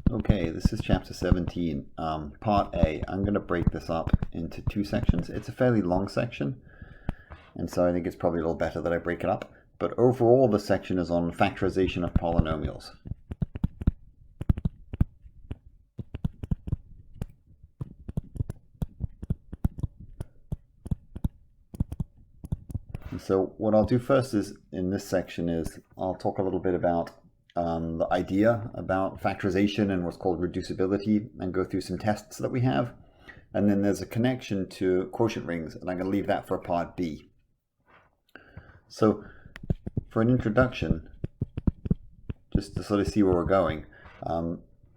Okay, this is chapter 17, part A. I'm going to break this up into two sections. It's a fairly long section, and so I think it's probably a little better that I break it up. But overall, the section is on factorization of polynomials. And so what I'll do first is, in this section, is I'll talk a little bit about the idea about factorization and what's called reducibility, and go through some tests that we have. And then there's a connection to quotient rings, and I'm going to leave that for part B. So for an introduction, just to sort of see where we're going,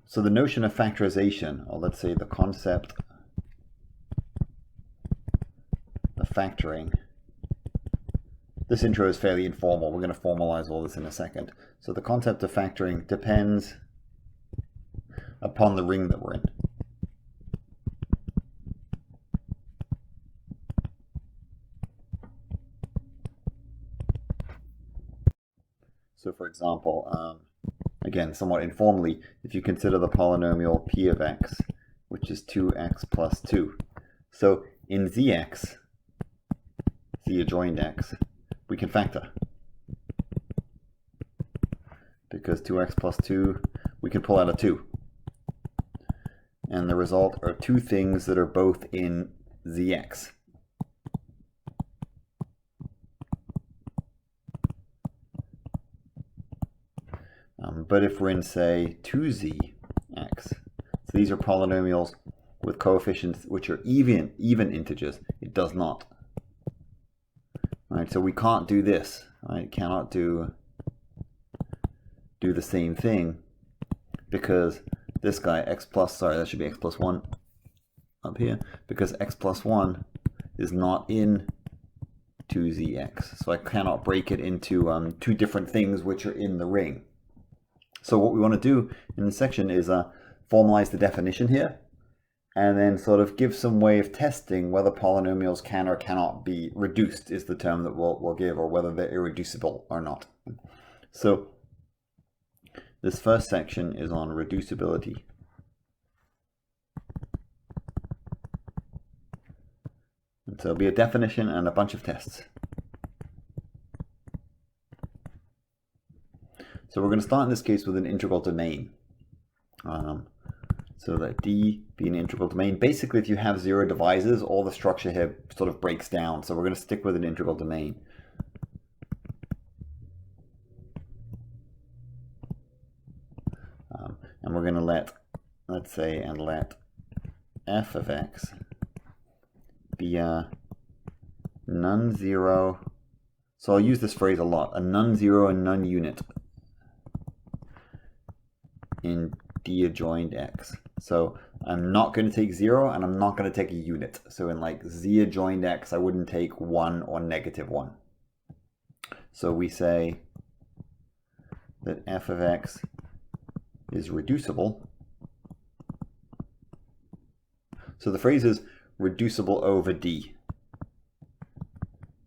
so the notion of factorization, or let's say the concept of factoring, this intro is fairly informal. We're going to formalize all this in a second. So the concept of factoring depends upon the ring that we're in. So for example, again, somewhat informally, if you consider the polynomial p of x, which is 2x plus 2. So in zx, z adjoined x, we can factor. Because 2x plus 2, we can pull out a 2. And the result are two things that are both in zx. But if we're in, say, 2zx, so these are polynomials with coefficients which are even integers, it does not. Right, so we can't do this. Right, cannot do the same thing, because this guy x plus, sorry, that should be x plus 1 up here, because x plus 1 is not in 2zx. So I cannot break it into two different things which are in the ring. So what we want to do in this section is formalize the definition here, and then sort of give some way of testing whether polynomials can or cannot be reduced, is the term that we'll give, or whether they're irreducible or not. So this first section is on reducibility. And so it'll be a definition and a bunch of tests. So we're going to start in this case with an integral domain. So that D be an integral domain. Basically, if you have zero divisors, all the structure here sort of breaks down. So we're going to stick with an integral domain. And we're going to let f of x be a non-zero. So I'll use this phrase a lot, a non-zero and non-unit in D adjoined x. So I'm not going to take 0 and I'm not going to take a unit. So in like z adjoined x, I wouldn't take 1 or -1. So we say that f of x is reducible. So the phrase is reducible over D.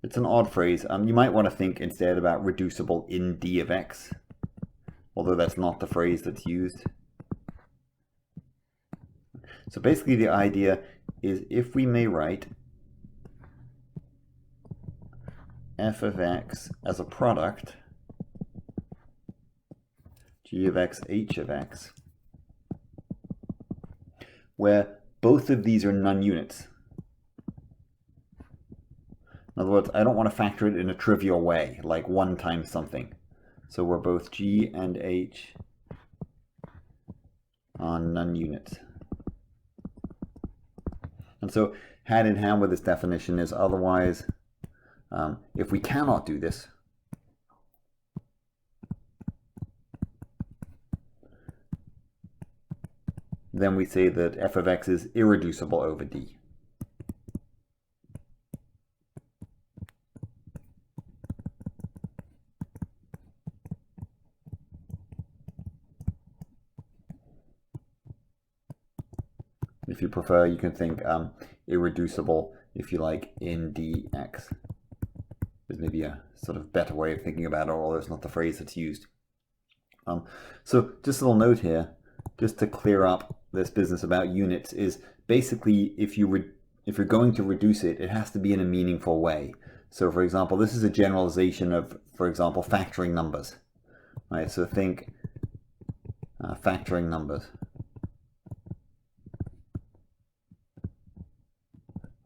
It's an odd phrase. You might want to think instead about reducible in D of x, although that's not the phrase that's used. So basically the idea is, if we may write f of x as a product g of x, h of x, where both of these are non-units. In other words, I don't want to factor it in a trivial way, like 1 times something. So we're both g and h on non-units. And so hand in hand with this definition is, otherwise, if we cannot do this, then we say that f of x is irreducible over D. If you prefer, you can think irreducible, if you like, in dx. There's maybe a sort of better way of thinking about it, although it's not the phrase that's used. So just a little note here. just to clear up this business about units, is basically if you're going to reduce it, it has to be in a meaningful way. So for example, this is a generalization of, for example, factoring numbers. Right, so think factoring numbers.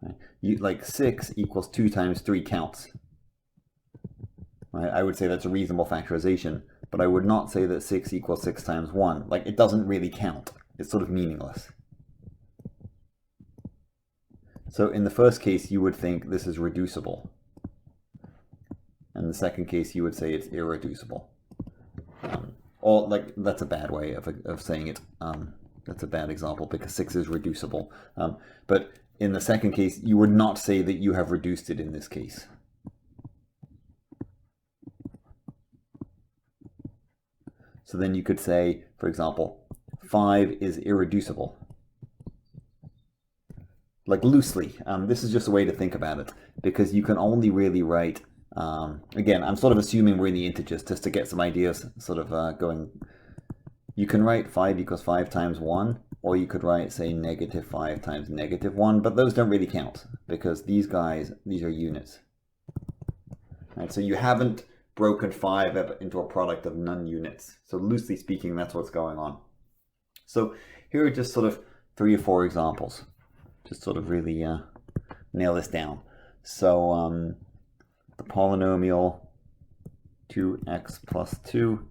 Right. Like 6 equals 2 times 3 counts. Right? I would say that's a reasonable factorization, but I would not say that 6 equals 6 times 1. Like, it doesn't really count. It's sort of meaningless. So in the first case, you would think this is reducible. In the second case, you would say it's irreducible. Or, like, that's a bad way of saying it. That's a bad example because 6 is reducible. But in the second case, you would not say that you have reduced it in this case. So then you could say, for example, 5 is irreducible. Like loosely. This is just a way to think about it, because you can only really write, again, I'm sort of assuming we're in the integers just to get some ideas sort of going. You can write 5 equals 5 times 1, or you could write, say, negative 5 times negative 1, but those don't really count, because these guys, these are units. Right, so you haven't broken 5 into a product of non-units. So loosely speaking, that's what's going on. So here are just sort of 3 or 4 examples. Just sort of really nail this down. So the polynomial 2x plus 2,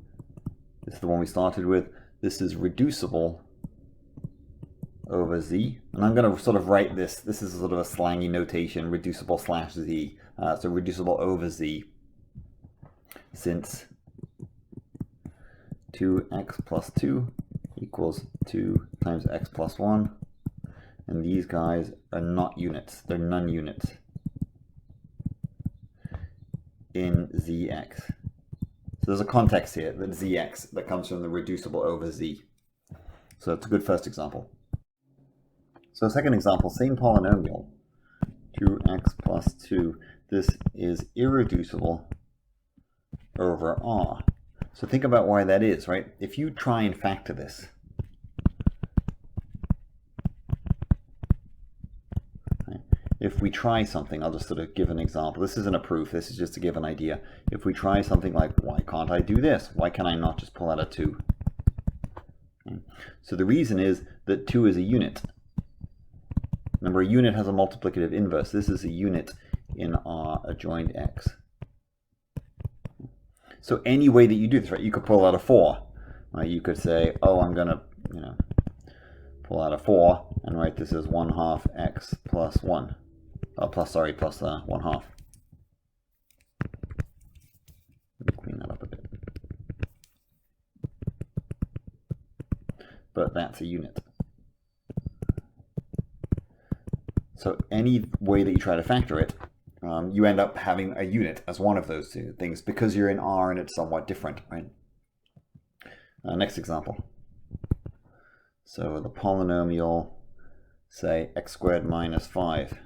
this is the one we started with. This is reducible over z. And I'm going to sort of write this. This is sort of a slangy notation, reducible slash z. So reducible over z. Since 2x plus 2 equals 2 times x plus 1. And these guys are not units. They're non-units in zx. So there's a context here, that zx, that comes from the reducible over z. So it's a good first example. So second example, same polynomial, 2x plus 2. This is irreducible over r. So think about why that is, right? If you try and factor this, if we try something, I'll just sort of give an example. This isn't a proof, this is just to give an idea. If we try something like, why can't I do this? Why can I not just pull out a 2? Okay. So the reason is that 2 is a unit. Remember, a unit has a multiplicative inverse. This is a unit in R adjoined X. So any way that you do this, right, you could pull out a 4. Right? You could say, oh, I'm going to, pull out a 4 and write this as 1/2 x plus 1. Plus 1/2. Let me clean that up a bit. But that's a unit. So any way that you try to factor it, you end up having a unit as one of those two things because you're in R and it's somewhat different, right? Next example. So the polynomial, say, x squared minus 5.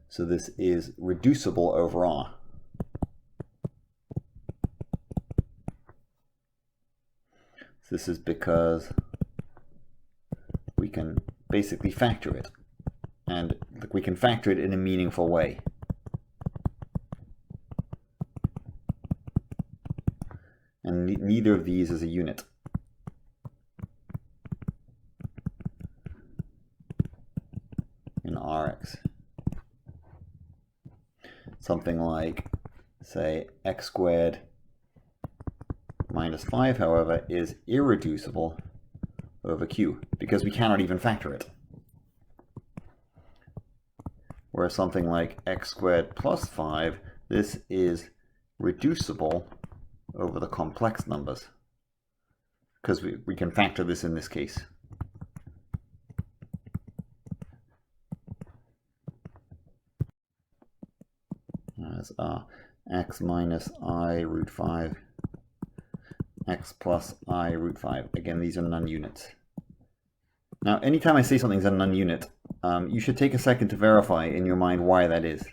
So this is reducible over R. This is because we can basically factor it. And we can factor it in a meaningful way. And neither of these is a unit. In Rx. Something like, say, x squared minus 5, however, is irreducible over q, because we cannot even factor it. Whereas something like x squared plus 5, this is reducible over the complex numbers, because we can factor this in this case. As x minus I root 5, x plus I root 5. Again, these are non-units. Now, anytime I say something's a non-unit, you should take a second to verify in your mind why that is.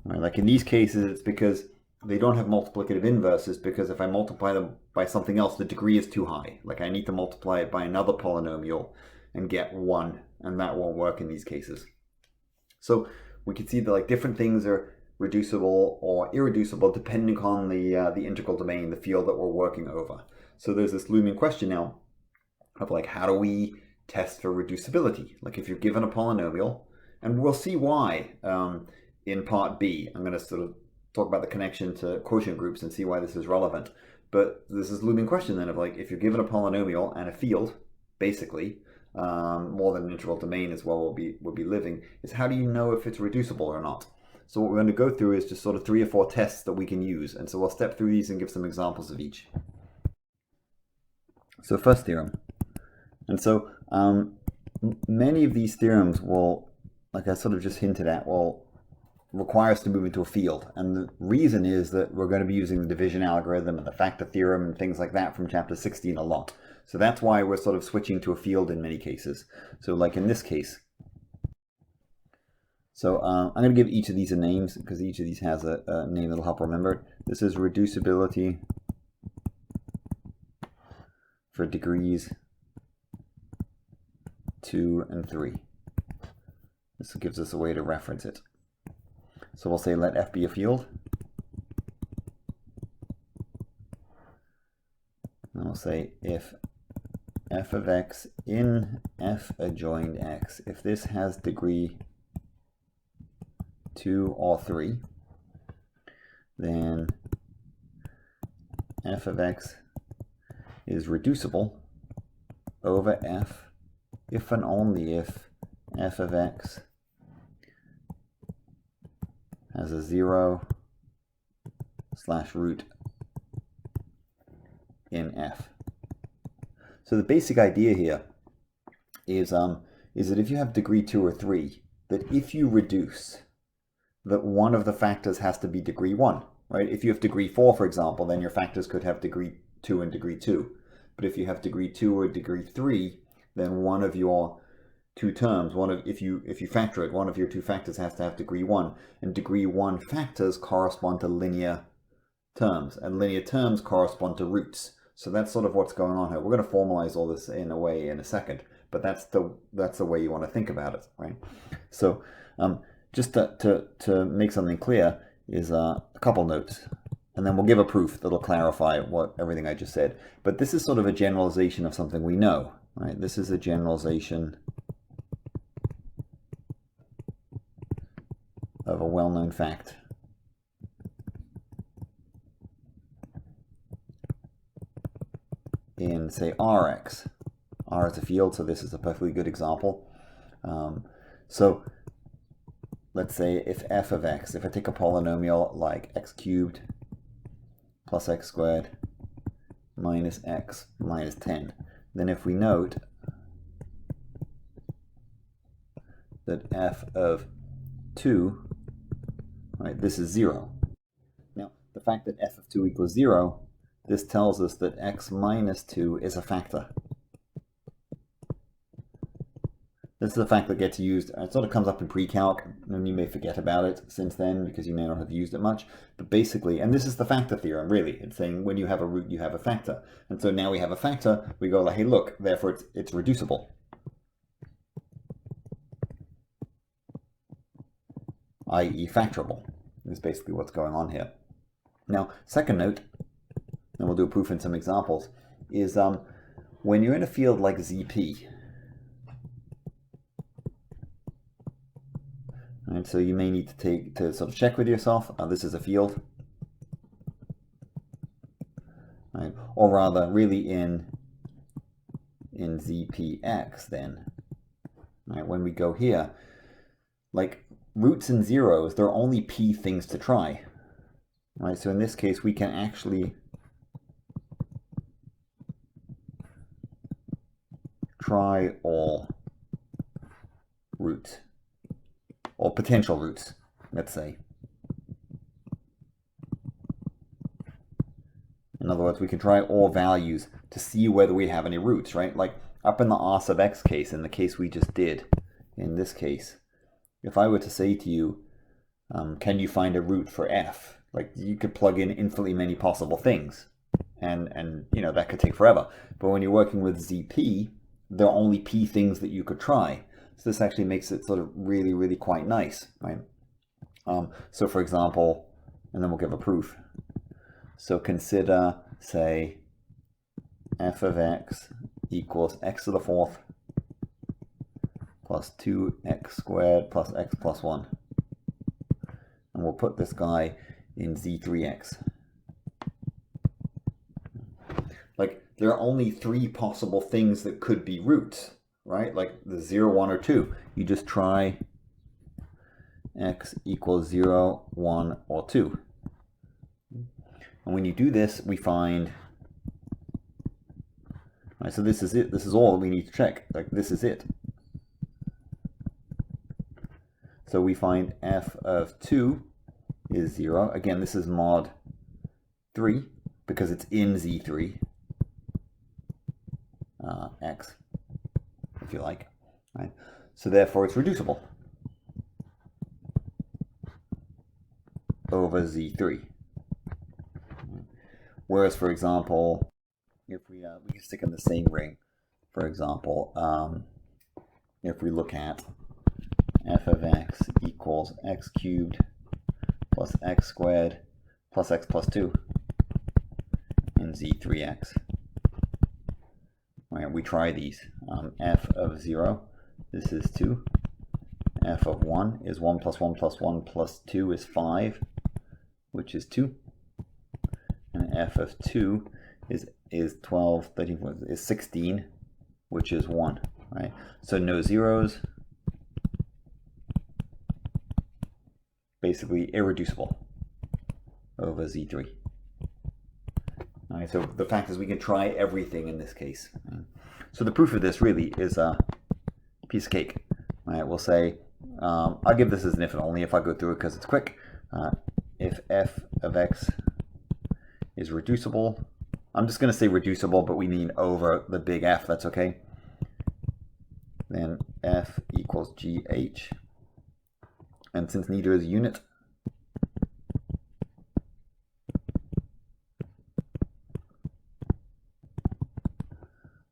Right, like in these cases, it's because they don't have multiplicative inverses because if I multiply them by something else, the degree is too high. Like I need to multiply it by another polynomial and get 1, and that won't work in these cases. So we can see that like different things are reducible or irreducible depending on the integral domain, the field that we're working over. So there's this looming question now of like, how do we test for reducibility? Like if you're given a polynomial, and we'll see why in part B. I'm going to sort of talk about the connection to quotient groups and see why this is relevant. But there's this looming question then of like, if you're given a polynomial and a field, basically, more than an integral domain as well will be living, is how do you know if it's reducible or not? So what we're going to go through is just sort of 3 or 4 tests that we can use. And so we'll step through these and give some examples of each. So first theorem. And so many of these theorems will, like I sort of just hinted at, will require us to move into a field. And the reason is that we're going to be using the division algorithm and the factor theorem and things like that from chapter 16 a lot. So that's why we're sort of switching to a field in many cases. So like in this case. So I'm going to give each of these a name because each of these has a name that'll help remember. This is reducibility for degrees 2 and 3. This gives us a way to reference it. So we'll say let F be a field. And we'll say if f of x in f adjoined x, if this has degree 2 or 3, then f of x is reducible over f if and only if f of x has a 0/root in f. So the basic idea here is that if you have degree 2 or 3, that if you reduce, that one of the factors has to be degree 1, right? If you have degree 4, for example, then your factors could have degree 2 and degree 2. But if you have degree 2 or degree 3, then one of your two terms, if you factor it, one of your two factors has to have degree 1, and degree 1 factors correspond to linear terms, and linear terms correspond to roots. So that's sort of what's going on here. We're going to formalize all this in a way in a second, but that's the way you want to think about it, right? So just to make something clear is a couple notes, and then we'll give a proof that'll clarify everything I just said. But this is sort of a generalization of something we know, right? This is a generalization of a well-known fact. In, say, Rx. R is a field, so this is a perfectly good example. So let's say if f of x, if I take a polynomial like x cubed plus x squared minus x minus 10, then if we note that f of 2, right, this is 0. Now, the fact that f of 2 equals 0, this tells us that x minus 2 is a factor. This is a fact that gets used, it sort of comes up in pre-calc, and you may forget about it since then because you may not have used it much. But basically, and this is the factor theorem, really. It's saying when you have a root, you have a factor. And so now we have a factor, we go like, hey, look, therefore it's reducible. i.e. factorable, is basically what's going on here. Now, second note, and we'll do a proof in some examples, is when you're in a field like ZP, right, so you may need to sort of check with yourself, this is a field, right, or rather really in ZPX then, right, when we go here, like roots and zeros, there are only p things to try, right? So in this case, we can actually try all roots, or potential roots, let's say. In other words, we can try all values to see whether we have any roots, right? Like up in the R sub x case, in the case we just did, in this case, if I were to say to you, can you find a root for f? Like you could plug in infinitely many possible things, and you know, that could take forever. But when you're working with ZP, there are only P things that you could try. So this actually makes it sort of really, really quite nice, right? So for example, and then we'll give a proof. So consider, say, f of x equals x to the fourth plus 2x squared plus x plus 1. And we'll put this guy in z3x. Like, there are only 3 possible things that could be roots, right? Like the 0, 1, or 2. You just try x equals 0, 1, or 2. And when you do this, we find, right, so this is it. This is all we need to check. Like, this is it. So we find f of 2 is 0. Again, this is mod 3 because it's in Z3 x, if you like. Right? So therefore it's reducible over Z3. Whereas, for example, if we can stick in the same ring, for example, if we look at f of x equals x cubed plus x squared plus x plus 2 in Z3x. Right, we try these. F of 0, this is 2. F of 1 is 1 plus 1 plus 1 plus 2 is 5, which is 2. And f of 2 is 12, 13, is 16, which is 1. Right? So no zeros. Basically irreducible over Z3. All right, so the fact is we can try everything in this case. So the proof of this really is a piece of cake. All right, we'll say, I'll give this as an if and only if I go through it because it's quick. If f of x is reducible, I'm just going to say reducible, but we mean over the big F, that's okay. Then f equals gh. And since neither is a unit,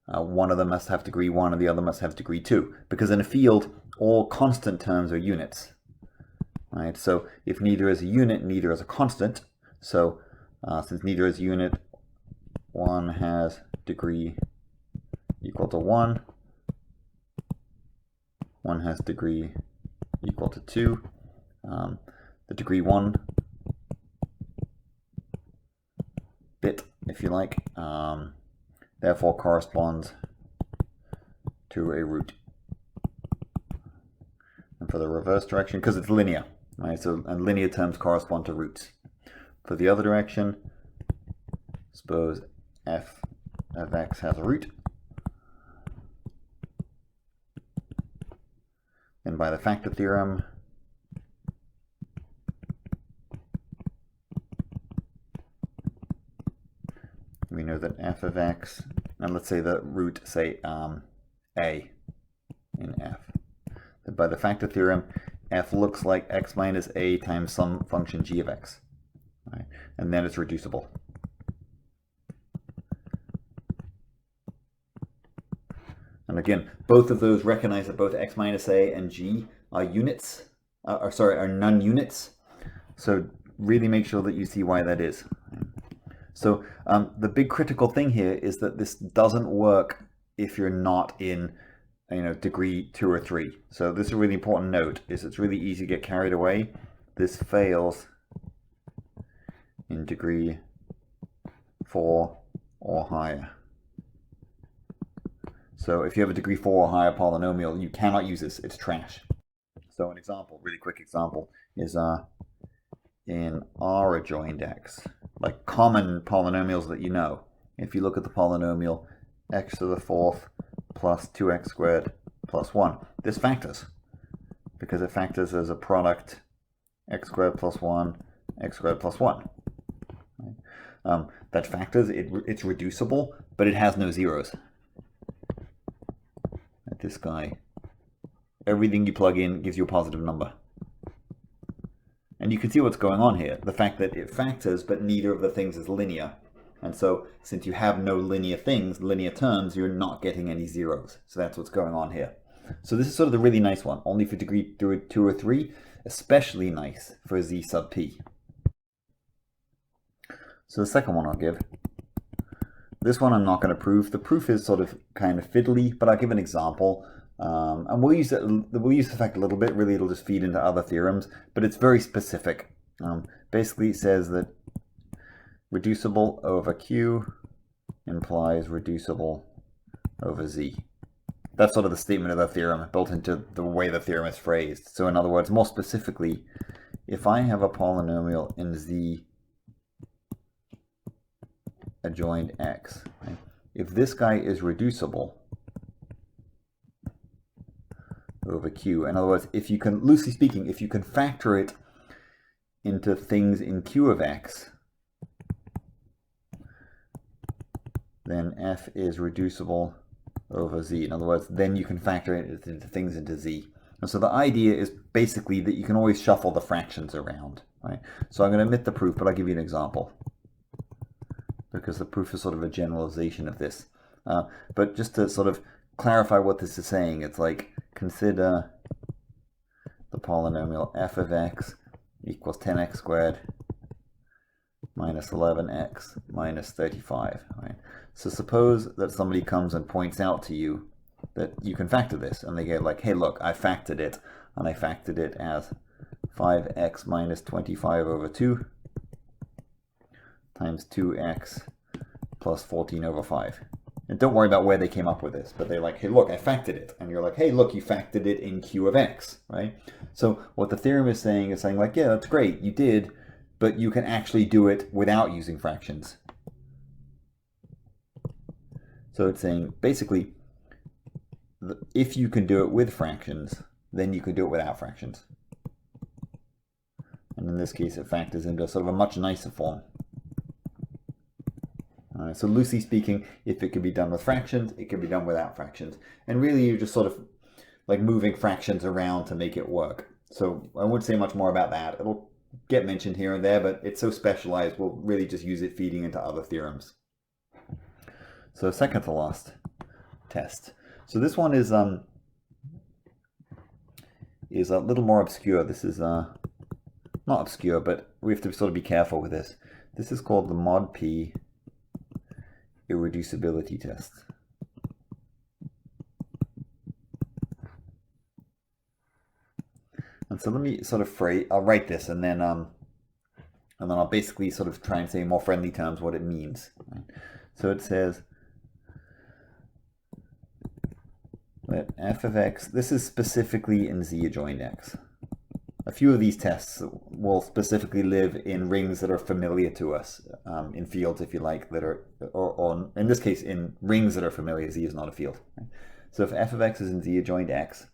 one of them must have degree 1 and the other must have degree 2. Because in a field, all constant terms are units. Right? So if neither is a unit, neither is a constant. So since neither is a unit, one has degree equal to 1. One has degree equal to 2. The degree 1 bit, if you like, therefore corresponds to a root. And for the reverse direction, because it's linear, right? So, and linear terms correspond to roots. For the other direction, suppose f of x has a root. And by the factor theorem, we know that f of x, and let's say the root, say a in f. That by the factor theorem, f looks like x minus a times some function g of x. Right? And then it's reducible. And again, both of those recognize that both x minus a and g are units, are non-units. So really make sure that you see why that is. So the big critical thing here is that this doesn't work if you're not in, degree 2 or 3. So this is a really important note, is it's really easy to get carried away. This fails in degree 4 or higher. So if you have a degree 4 or higher polynomial, you cannot use this, it's trash. So an example, really quick example, is in R adjoined x, like common polynomials that you know. If you look at the polynomial x to the fourth plus 2x squared plus 1, this factors, because it factors as a product x squared plus 1, x squared plus 1. Right? That factors, it's reducible, but it has no zeros. This guy, everything you plug in gives you a positive number. And you can see what's going on here. The fact that it factors, but neither of the things is linear. And so since you have no linear things, linear terms, you're not getting any zeros. So that's what's going on here. So this is sort of the really nice one, only for degree 2 or 3, especially nice for z sub p. So the second one I'll give. This one I'm not going to prove. The proof is sort of kind of fiddly, but I'll give an example. And we'll use the fact a little bit. Really, it'll just feed into other theorems, but it's very specific. Basically, it says that reducible over Q implies reducible over Z. That's sort of the statement of the theorem built into the way the theorem is phrased. So in other words, more specifically, if I have a polynomial in Z adjoined X, right? If this guy is reducible over Q, in other words, if you can, loosely speaking, if you can factor it into things in Q of X, then F is reducible over Z. In other words, then you can factor it into things into Z. And so the idea is basically that you can always shuffle the fractions around, right? So I'm going to omit the proof, but I'll give you an example, because the proof is sort of a generalization of this. But just to sort of clarify what this is saying, it's like, consider the polynomial f of x equals 10x squared minus 11x minus 35. Right? So suppose that somebody comes and points out to you that you can factor this, and they go like, hey, look, I factored it, and I factored it as 5x minus 25 over 2 times 2x plus 14 over 5. And don't worry about where they came up with this, but they're like, hey, look, I factored it. And you're like, hey, look, you factored it in Q of X, right? So what the theorem is saying like, yeah, that's great, you did, but you can actually do it without using fractions. So it's saying, basically, if you can do it with fractions, then you can do it without fractions. And in this case, it factors into sort of a much nicer form. So loosely speaking, if it can be done with fractions, it can be done without fractions. And really, you're just sort of like moving fractions around to make it work. So I won't say much more about that. It'll get mentioned here and there, but it's so specialized, we'll really just use it feeding into other theorems. So second to last test. So this one is a little more obscure. This is not obscure, but we have to sort of be careful with this. This is called the Mod P Irreducibility Test. And so let me sort of I'll write this, and then I'll basically sort of try and say in more friendly terms what it means. Right? So it says that f of x, this is specifically in Z adjoined X. A few of these tests will specifically live in rings that are familiar to us, in fields, if you like, that are, or in this case, in rings that are familiar. Z is not a field. Right? So if f of x is in Z adjoined X,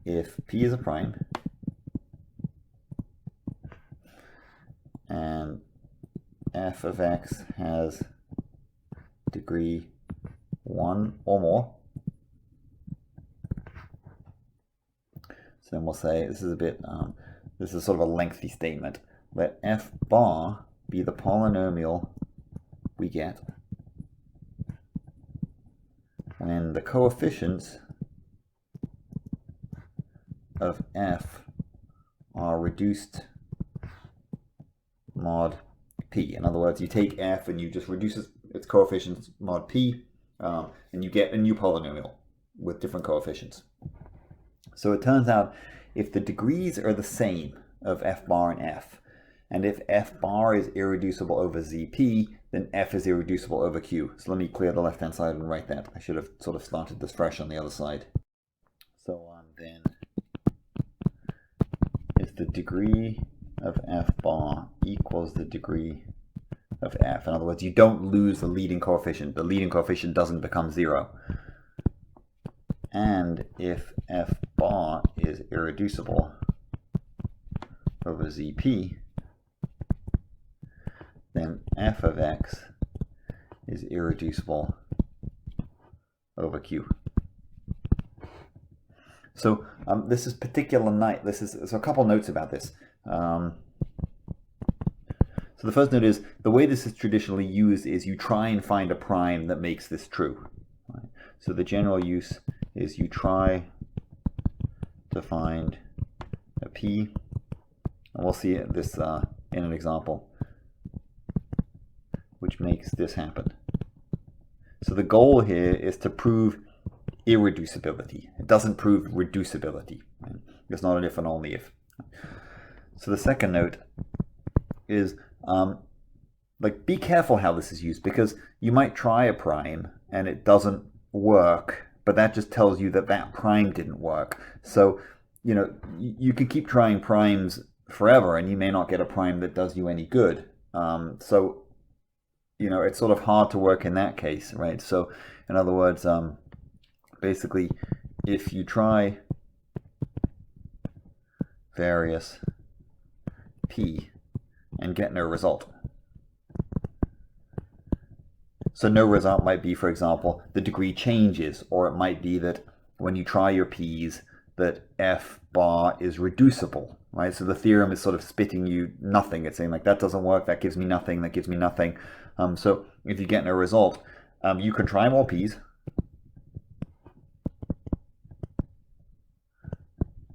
if P is a prime, and f of x has degree 1 or more, so then we'll say, this is a bit, this is sort of a lengthy statement. Let f bar be the polynomial we get when the coefficients of f are reduced mod p. In other words, you take f and you just reduce its coefficients mod p, and you get a new polynomial with different coefficients. So it turns out if the degrees are the same of f bar and f, and if f bar is irreducible over zp, then f is irreducible over q. So let me clear the left-hand side and write that. I should have sort of started this fresh on the other side. So then, if the degree of f bar equals the degree of f, in other words, you don't lose the leading coefficient. The leading coefficient doesn't become 0. And if f bar is irreducible over zp, then f of x is irreducible over q. So this is particular night. So a couple notes about this. So the first note is the way this is traditionally used is you try and find a prime that makes this true. Right? So the general use is you try to find a p, and we'll see this in an example, which makes this happen. So the goal here is to prove irreducibility. It doesn't prove reducibility. Right? It's not an if and only if. So the second note is like, be careful how this is used, because you might try a prime and it doesn't work, but that just tells you that that prime didn't work. So, you know, you can keep trying primes forever and you may not get a prime that does you any good. So, you know, it's sort of hard to work in that case, right? So, in other words, basically, if you try various p and get no result. So no result might be, for example, the degree changes, or it might be that when you try your p's, that f bar is reducible, right? So the theorem is sort of spitting you nothing. It's saying like, that doesn't work, that gives me nothing, that gives me nothing. So if you get no result, you can try more p's.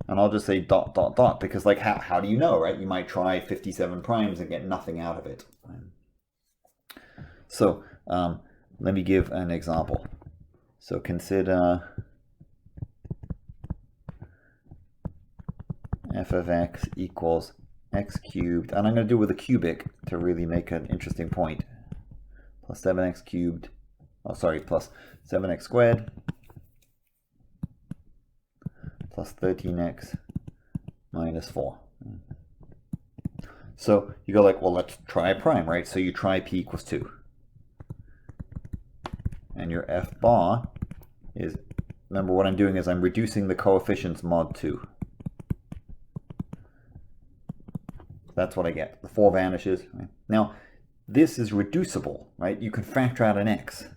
And I'll just say dot, dot, dot, because like, how do you know, right? You might try 57 primes and get nothing out of it. So let me give an example. So consider f of x equals x cubed, and I'm going to do it with a cubic to really make an interesting point. Plus 7x cubed, plus 7x squared plus 13x minus 4. So you go like, well, let's try a prime, right? So you try p equals 2. And your f bar is, remember what I'm doing is I'm reducing the coefficients mod 2. That's what I get. The 4 vanishes. Right? Now, this is reducible, right? You can factor out an x.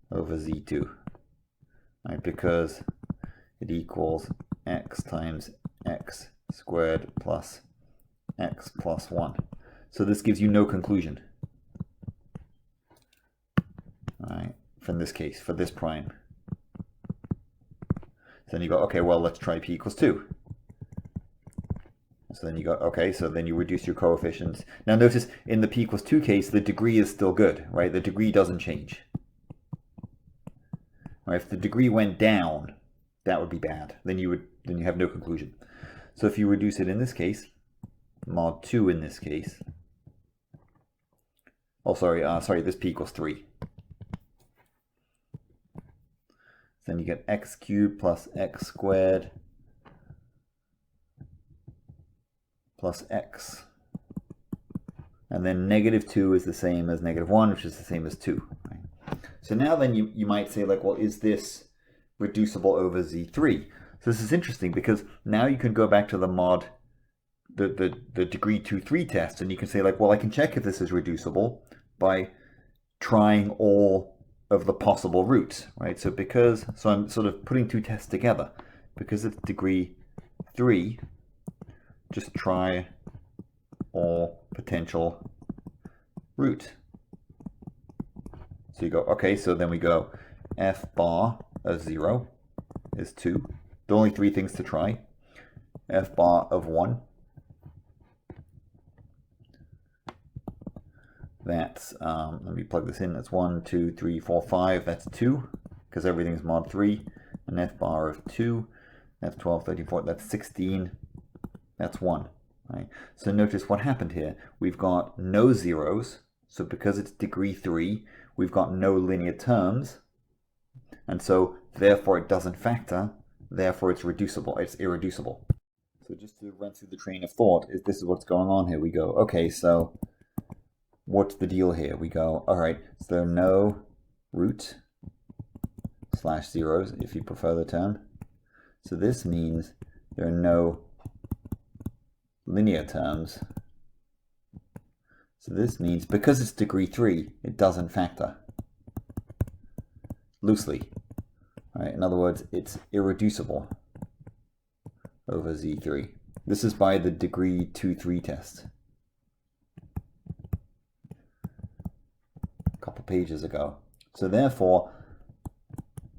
Over z2, right? Because it equals x times x squared plus x plus 1. So this gives you no conclusion, right? From this case, for this prime. So then you go, okay, well, let's try p equals 2. So then you go, okay, so then you reduce your coefficients. Now notice in the p equals 2 case, the degree is still good, right? The degree doesn't change. Right, if the degree went down, that would be bad. Then you have no conclusion. So if you reduce it in this case, mod 2 in this case. Oh, sorry, this p equals 3. Then you get x cubed plus x squared plus x. And then negative 2 is the same as negative 1, which is the same as 2. Right? So now then you might say like, well, is this reducible over z3? So this is interesting because now you can go back to the mod, the degree 2-3 test, and you can say like, well, I can check if this is reducible by trying all of the possible roots, right? So I'm sort of putting two tests together. Because it's degree 3, just try all potential roots. So you go, okay, so then we go f bar of 0 is 2. The only 3 things to try. F bar of 1. That's, let me plug this in, that's 1, 2, 3, 4, 5, that's 2, because everything's mod 3. An f bar of 2, that's 12, 13, 14, that's 16, that's 1. Right? So notice what happened here. We've got no zeros, so because it's degree 3, we've got no linear terms, and so therefore it doesn't factor, therefore it's reducible, it's irreducible. So just to run through the train of thought, this is what's going on here. We go, okay, so what's the deal here? We go, all right, so there are no root / zeros, if you prefer the term. So this means there are no linear terms. So this means because it's degree 3, it doesn't factor. loosely. Right? In other words, it's irreducible over Z3. This is by the degree 2-3 test. A couple pages ago. So therefore,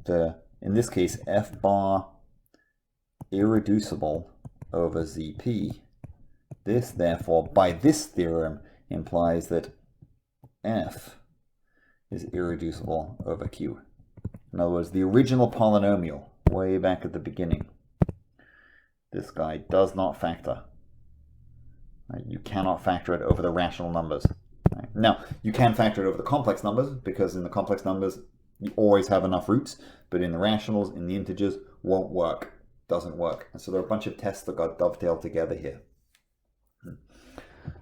in this case, F bar irreducible over ZP. This, therefore, by this theorem, implies that F is irreducible over Q. In other words, the original polynomial, way back at the beginning, this guy does not factor. Right? You cannot factor it over the rational numbers. Right? Now, you can factor it over the complex numbers, because in the complex numbers, you always have enough roots, but in the rationals, in the integers, won't work, doesn't work. And so there are a bunch of tests that got dovetailed together here.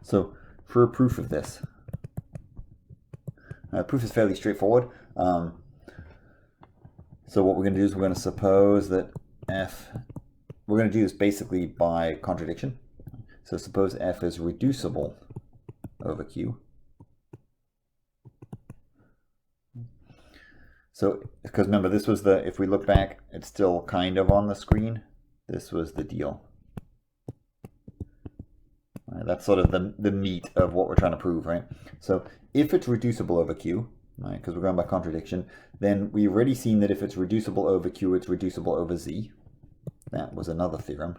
So for a proof of this, proof is fairly straightforward. So what we're going to do is we're going to suppose that we're going to do this basically by contradiction. So suppose F is reducible over Q. So, because remember, this was if we look back, it's still kind of on the screen. This was the deal. Right, that's sort of the meat of what we're trying to prove, right? So if it's reducible over Q, right, because we're going by contradiction, then we've already seen that if it's reducible over Q, it's reducible over Z. That was another theorem.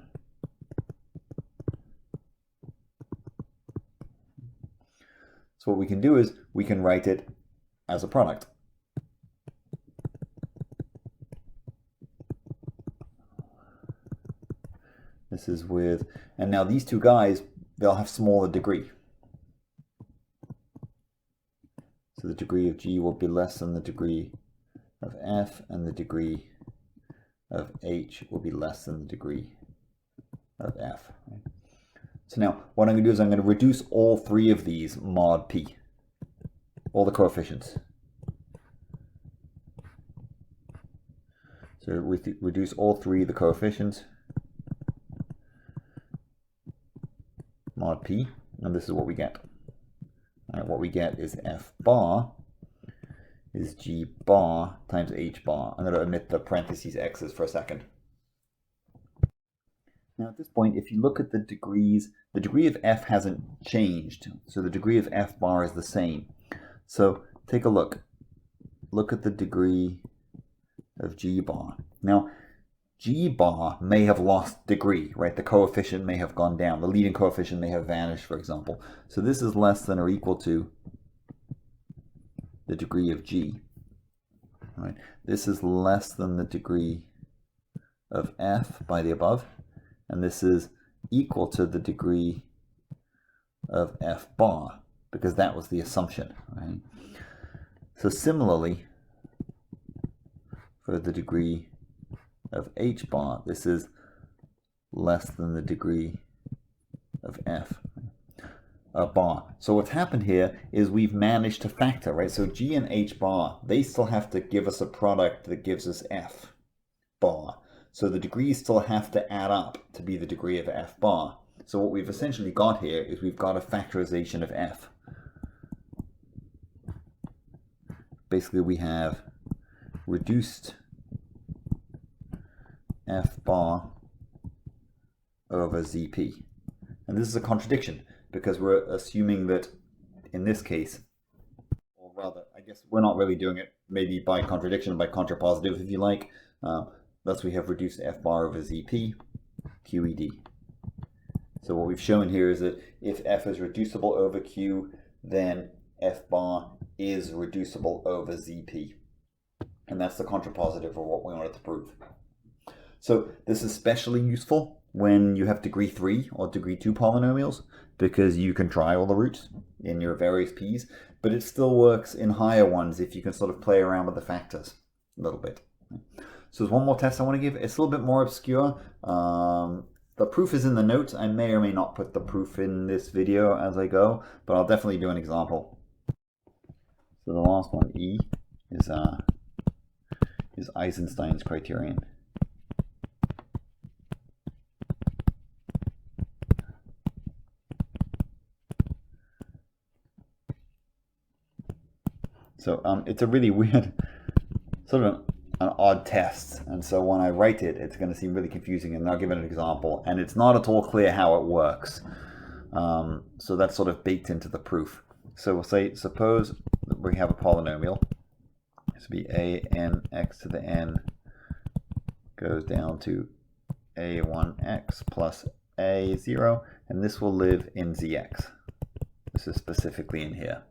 So what we can do is we can write it as a product. This is with, and now these two guys, they'll have smaller degree. So the degree of G will be less than the degree of F, and the degree of H will be less than the degree of F. So now what I'm going to do is I'm going to reduce all three of these mod P, all the coefficients. So we reduce all three of the coefficients, mod P, and this is what we get. All right, what we get is F bar is G bar times H bar. I'm going to omit the parentheses X's for a second. Now at this point, if you look at the degrees, the degree of F hasn't changed. So the degree of F bar is the same. So take a look. Look at the degree of G bar. Now, G bar may have lost degree, right? The coefficient may have gone down. The leading coefficient may have vanished, for example. So this is less than or equal to the degree of G. Right? This is less than the degree of F by the above, and this is equal to the degree of F bar, because that was the assumption. Right? So similarly, for the degree of H bar, this is less than the degree of F bar. So what's happened here is we've managed to factor, right? So G and H bar, they still have to give us a product that gives us F bar. So the degrees still have to add up to be the degree of F bar. So what we've essentially got here is we've got a factorization of F. Basically we have reduced F bar over ZP. And this is a contradiction, because we're assuming that in this case, or rather, I guess we're not really doing it maybe by contradiction, by contrapositive if you like. Thus we have reduced F bar over ZP, QED. So what we've shown here is that if F is reducible over Q, then F bar is reducible over ZP. And that's the contrapositive of what we wanted to prove. So this is especially useful when you have degree 3 or degree 2 polynomials, because you can try all the roots in your various p's, but it still works in higher ones if you can sort of play around with the factors a little bit. So there's one more test I want to give. It's a little bit more obscure. The proof is in the notes. I may or may not put the proof in this video as I go, but I'll definitely do an example. So the last one, E, is Eisenstein's criterion. So it's a really weird sort of an odd test, and so when I write it, it's going to seem really confusing, and I'll give it an example, and it's not at all clear how it works. So that's sort of baked into the proof. So we'll say, suppose that we have a polynomial. This would be a n x to the n goes down to a1x plus a0, and this will live in zx. This is specifically in here.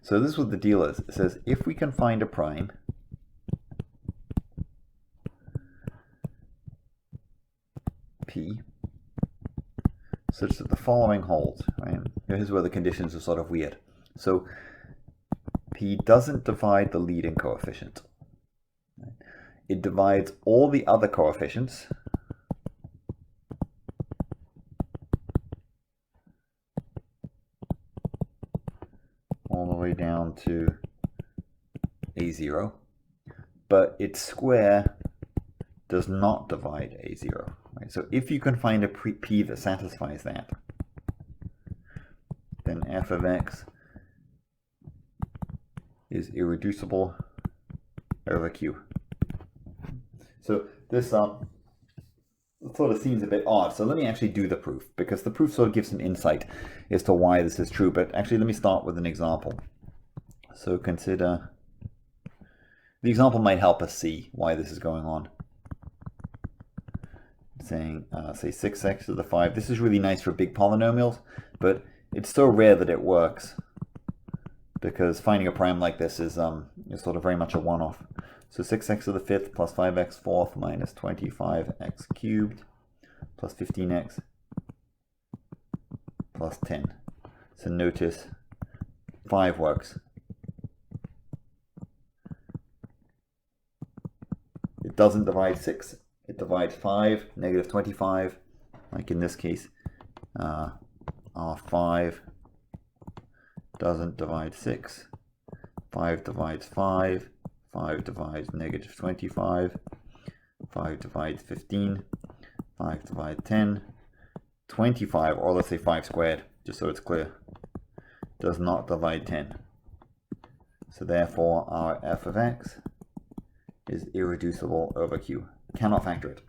So this is what the deal is. It says if we can find a prime p such that the following holds, right? Here's where the conditions are sort of weird. So p doesn't divide the leading coefficient. Right? It divides all the other coefficients all the way down to a0, but its square does not divide a0. Right? So if you can find a p that satisfies that, then f of x is irreducible over q. So this sort of seems a bit odd. So let me actually do the proof, because the proof sort of gives some insight as to why this is true. But actually, let me start with an example. So consider, the example might help us see why this is going on. Saying, say 6x to the 5. This is really nice for big polynomials, but it's so rare that it works, because finding a prime like this is sort of very much a one-off. So 6x to the 5th plus 5x 4th minus 25x cubed plus 15x plus 10. So notice 5 works. It doesn't divide 6. It divides 5, negative 25, like in this case. R5 doesn't divide 6. 5 divides 5. 5 divides negative 25. 5 divides 15. 5 divides 10. 25, or let's say 5 squared, just so it's clear, does not divide 10. So therefore, our f of x is irreducible over q. Cannot factor it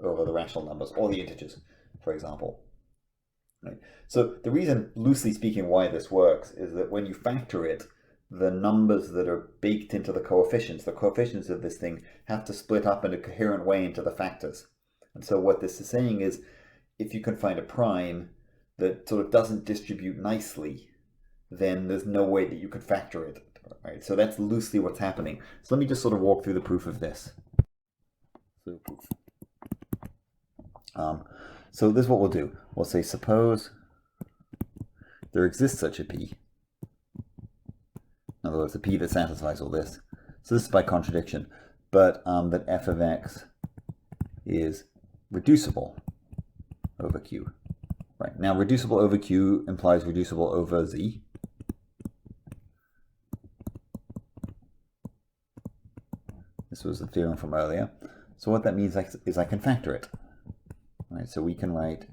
over the rational numbers or the integers, for example. Right. So the reason, loosely speaking, why this works is that when you factor it, the numbers that are baked into the coefficients of this thing, have to split up in a coherent way into the factors. And so what this is saying is, if you can find a prime that sort of doesn't distribute nicely, then there's no way that you could factor it. Right? So that's loosely what's happening. So let me just sort of walk through the proof of this. So this is what we'll do. We'll say, suppose there exists such a p. In other words, a p that satisfies all this. So this is by contradiction, but that f of x is reducible over q. Right. Now, reducible over q implies reducible over z. This was the theorem from earlier. So what that means is I can factor it. Right, so we can write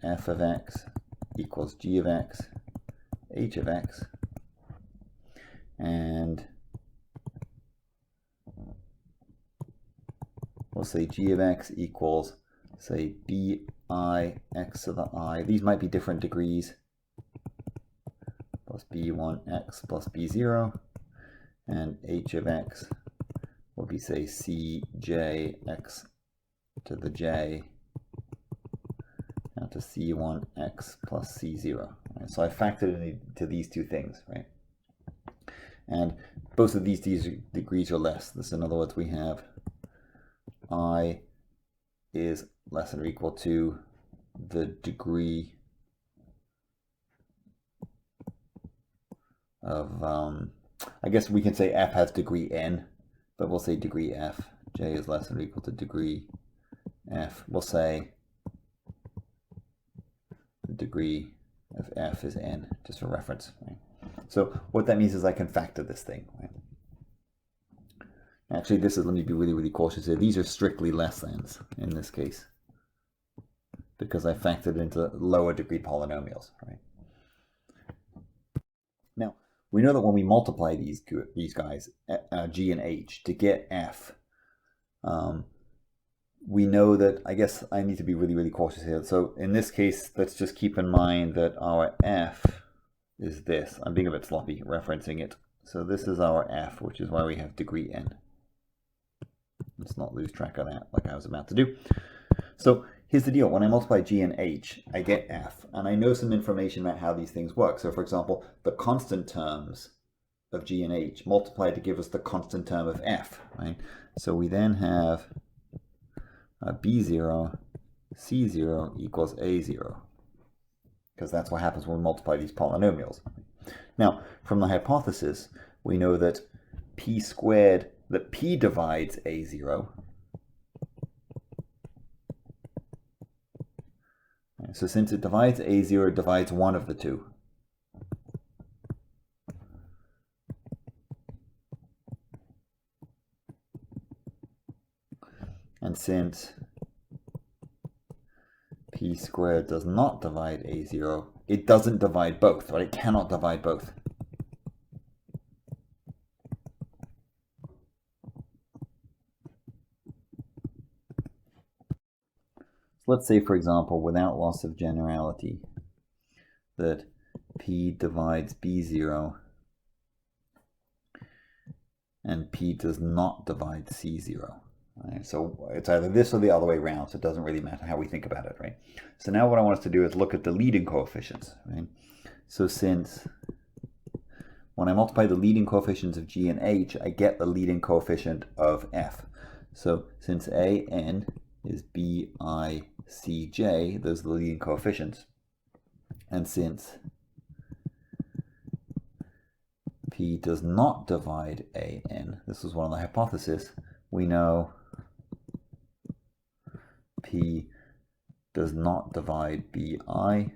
f of x equals g of x, h of x, and we'll say g of x equals, say, bi x to the I. These might be different degrees, plus b1x plus b0, and h of x will be, say, cjx to the j down to c1x plus c0. Right? So I factored into these two things, right? And both of these degrees are less. This, in other words, we have I is less than or equal to the degree of, I guess we can say f has degree n, but we'll say degree f. J is less than or equal to degree f. We'll say the degree of f is n, just for reference. Right? So what that means is I can factor this thing. Right? Actually, this is, let me be really, really cautious here. These are strictly less thans in this case, because I factored into lower degree polynomials. Right? Now, we know that when we multiply these guys, G and H, to get F, we know that, I guess I need to be really, really cautious here. So in this case, let's just keep in mind that our F is this. I'm being a bit sloppy referencing it. So this is our F, which is why we have degree n. Let's not lose track of that like I was about to do. So here's the deal. When I multiply G and H, I get F. And I know some information about how these things work. So for example, the constant terms of G and H multiply to give us the constant term of F, right? So we then have B0, C0 equals A0. Because that's what happens when we multiply these polynomials. Now, from the hypothesis, we know that P squared, that P divides A0. So since it divides A0, it divides one of the two. And since P squared does not divide A0, it doesn't divide both, right? It cannot divide both. So let's say, for example, without loss of generality, that P divides B0 and P does not divide C0. Right? So it's either this or the other way around, so it doesn't really matter how we think about it, right? So now what I want us to do is look at the leading coefficients, right? So since when I multiply the leading coefficients of G and H, I get the leading coefficient of F. So since AN is BICJ, those are the leading coefficients. And since P does not divide AN, this is one of the hypotheses, we know P does not divide BI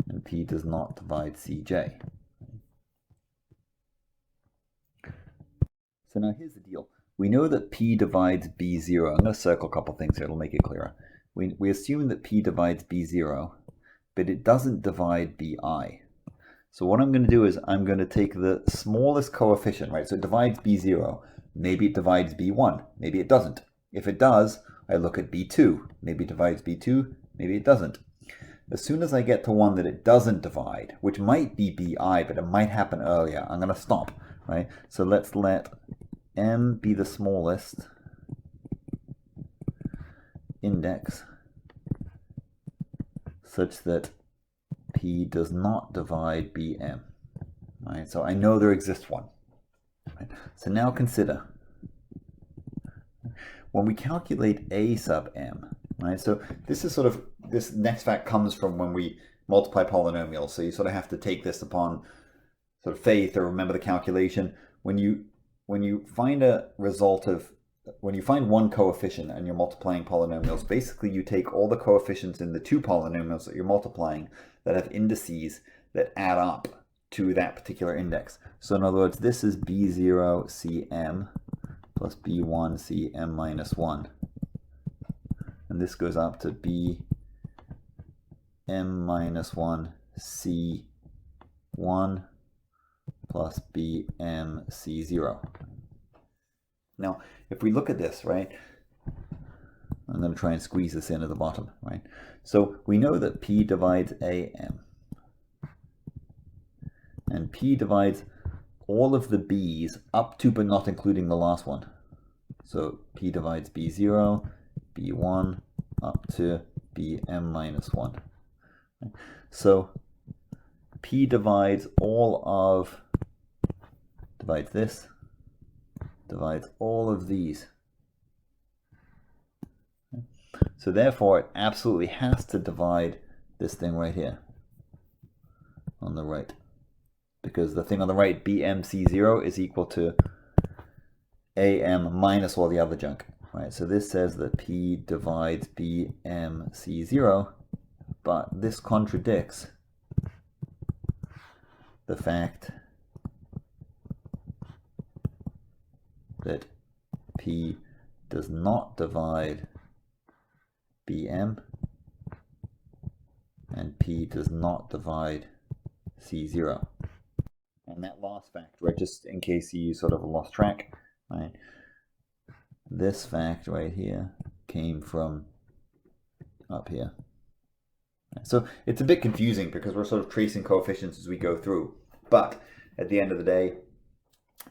and P does not divide CJ. So now here's the deal. We know that P divides B0. I'm going to circle a couple things here, it'll make it clearer. We assume that P divides B0, but it doesn't divide BI. So what I'm going to do is I'm going to take the smallest coefficient, right? So it divides B0. Maybe it divides B1. Maybe it doesn't. If it does, I look at B2. Maybe it divides B2. Maybe it doesn't. As soon as I get to one that it doesn't divide, which might be BI, but it might happen earlier, I'm going to stop, right? So let's let M be the smallest index such that P does not divide BM. Right? So I know there exists one. Right? So now consider, when we calculate A sub M, right? So this is sort of, this next fact comes from when we multiply polynomials. So you sort of have to take this upon sort of faith or remember the calculation. When you find a result of, when you find one coefficient and you're multiplying polynomials, basically you take all the coefficients in the two polynomials that you're multiplying that have indices that add up to that particular index. So in other words, this is B0 Cm plus B1 Cm minus 1. And this goes up to Bm minus 1 C1 plus Bm C0. Now, if we look at this, right, I'm going to try and squeeze this in at the bottom, right? So we know that P divides AM. And P divides all of the B's up to but not including the last one. So P divides B0, B1, up to Bm minus 1. So P divides all of, divides this, divides all of these. So therefore it absolutely has to divide this thing right here on the right, because the thing on the right, BMC0, is equal to AM minus all the other junk, right? So this says that P divides BMC0, but this contradicts the fact that P does not divide Bm and P does not divide C0. And that last fact, right, just in case you sort of lost track, right, this fact right here came from up here. So it's a bit confusing because we're sort of tracing coefficients as we go through. But at the end of the day,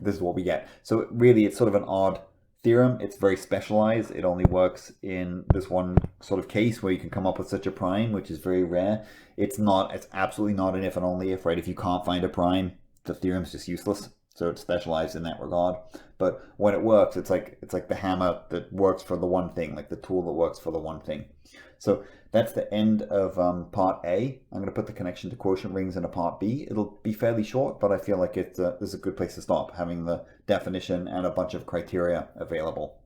this is what we get. So really, it's sort of an odd theorem. It's very specialized. It only works in this one sort of case where you can come up with such a prime, which is very rare. It's absolutely not an if and only if, right? If you can't find a prime, the theorem's just useless. So it's specialized in that regard. But when it works, it's like the hammer that works for the one thing, like the tool that works for the one thing. So that's the end of part A. I'm going to put the connection to quotient rings in a part B. It'll be fairly short, but I feel like this is a good place to stop, having the definition and a bunch of criteria available.